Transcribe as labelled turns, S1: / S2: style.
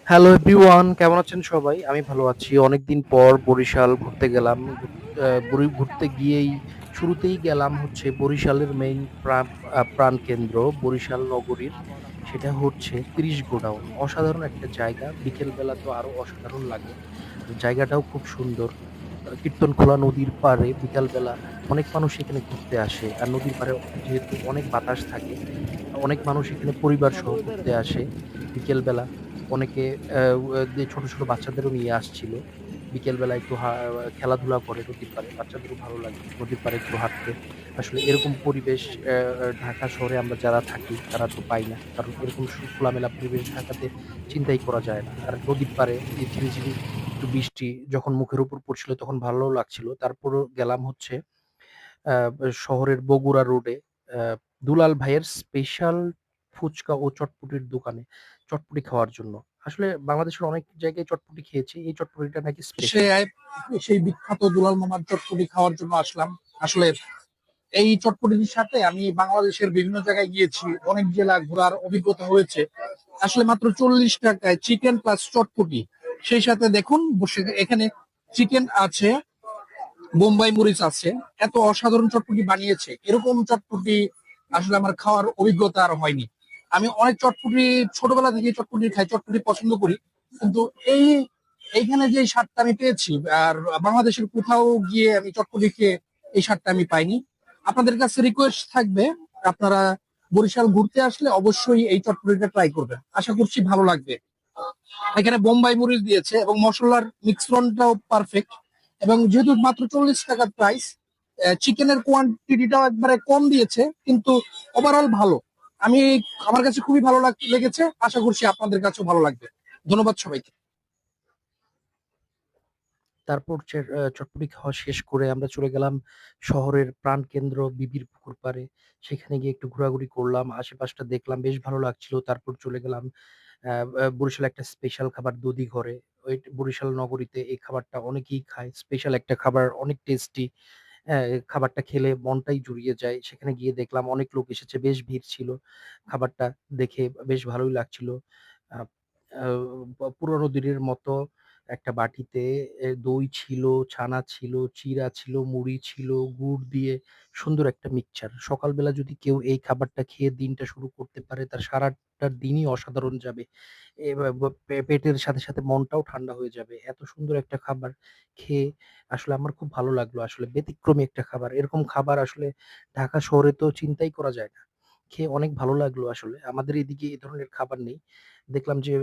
S1: Hello everyone, কেমন আছেন সবাই? আমি ভালো আছি। অনেকদিন পর বরিশাল ঘুরতে গেলাম। ঘুরতে গিয়েই শুরুতেই গেলাম হচ্ছে বরিশালের মেইন প্রাণকেন্দ্র বরিশাল নগরীর। সেটা হচ্ছে ৩০ গোডাউন। অসাধারণ একটা জায়গা। বিকেলবেলা তো আরো অসাধারণ লাগে। আর জায়গাটাও খুব সুন্দর। কীর্তনখোলা নদীর পাড়ে বিকালবেলা অনেক মানুষ এখানে ঘুরতে আসে। আর নদীর পাড়ে যেহেতু অনেক বাতাস থাকে, অনেক মানুষ এখানে পরিবারসহ ঘুরতে আসে বিকেলবেলা। অনেকে ছোট, ছোট বাচ্চাদেরও নিয়ে আসছিল। বিকেলবেলা একটু খেলাধুলা করে নদীর পাড়ে। বাচ্চাদেরও ভালো লাগে নদীর পাড়ে একটু হাঁটতে। আসলে এরকম পরিবেশ ঢাকা শহরে আমরা যারা থাকি তারা তো পাই না। কারণ এরকম খোলামেলা পরিবেশ ঢাকাতে চিন্তাই করা যায় না। আর নদীর পাড়ে এই ঝিরিঝিরি একটু বৃষ্টি যখন মুখের উপর পড়ছিল তখন ভালোও লাগছিল। তারপরও গেলাম হচ্ছে আ শহরের বগুড়া রোডে আ দুলাল ভাইয়ের স্পেশাল ফুচকা ও চটপটির দোকানে চটপটি খাওয়ার জন্য। আসলে বাংলাদেশের অনেক জায়গায় চটপটি খেয়েছি। এই চটপটিটা নাকি
S2: সে
S1: স্পেশাল।
S2: সেই বিখ্যাত দুলাল মামার চটপটি খাওয়ার জন্য আসলাম। আসলে এই চটপটির সাথে আমি বাংলাদেশের বিভিন্ন জায়গায় গিয়েছি, অনেক জেলা ঘোরার অভিজ্ঞতা হয়েছে। আসলে মাত্র 40 টাকায় চিকেন প্লাস চটপটি, সেই সাথে দেখুন বসে এখানে চিকেন আছে, বোম্বাই মরিচ আছে। এত অসাধারণ চটপটি বানিয়েছে, এরকম চটপটি আসলে আমার খাওয়ার অভিজ্ঞতা আর হয়নি। আমি অনেক চটপটি ছোটবেলা থেকে চটপটি খাই, চটপটি পছন্দ করি, কিন্তু এই এইখানে যে স্বাদটা আমি পেয়েছি আর বাংলাদেশের কোথাও গিয়ে আমি চটপটি খেয়ে এই স্বাদটা আমি পাইনি। আপনাদের কাছে রিকোয়েস্ট থাকবে, আপনারা বরিশাল ঘুরতে আসলে অবশ্যই এই চটপটিটা ট্রাই করবেন, আশা করছি ভালো লাগবে। এখানে বোম্বাই মরিচ দিয়েছে এবং মশলার মিশ্রণটাও পারফেক্ট। এবং যেহেতু মাত্র 40 টাকা প্রাইস, চিকেনের কোয়ান্টিটিটাও একবারে কম দিয়েছে, কিন্তু ওভারঅল ভালো। আমি আমার কাছে খুবই ভালো লেগেছে, আশা করছি আপনাদের কাছেও ভালো লাগবে। ধন্যবাদ সবাইকে।
S1: তারপর চটপটি খাওয়া শেষ করে আমরা চলে গেলাম শহরের প্রাণকেন্দ্র বিবির পুকুর পাড়ে। সেখানে গিয়ে একটু ঘোরাঘুরি করলাম। আশেপাশটা দেখলাম, বেশ ভালো লাগছিল। তারপর চলে গেলাম আ আ বরিশালে একটা স্পেশাল খাবার দধি ঘরে। ওই বরিশাল নগরীতে এই খাবারটা অনেকেই খায়। স্পেশাল একটা খাবার, অনেক টেস্টি। এই খাবারটা খেলে মনটাই জুড়িয়ে যায়। সেখানে গিয়ে দেখলাম অনেক লোক এসেছে, বেশ ভিড় ছিল। খাবারটা দেখে বেশ ভালোই লাগছিল। আ আ পুরোনো দিনের মতো একটা বাটিতে দই ছিল, ছানা ছিল, চিড়া ছিল, মুড়ি ছিল, গুড় দিয়ে সুন্দর একটা মিক্সচার। সকালবেলা যদি কেউ এই খাবারটা খেয়ে দিনটা শুরু করতে পারে, তার সারাটা দিনই অসাধারণ যাবে। এ বা ব পে পেটের সাথে, সাথে মনটাও ঠান্ডা হয়ে যাবে। এত সুন্দর একটা খাবার খেয়ে আসলে আমার খুব ভালো লাগলো। আসলে ব্যতিক্রমী একটা খাবার। এরকম খাবার আসলে ঢাকা শহরে তো চিন্তাই করা যায় না। খেয়ে অনেক ভালো লাগলো আসলে। আমাদের এদিকে এ ধরনের খাবার নেই। দেখলাম যে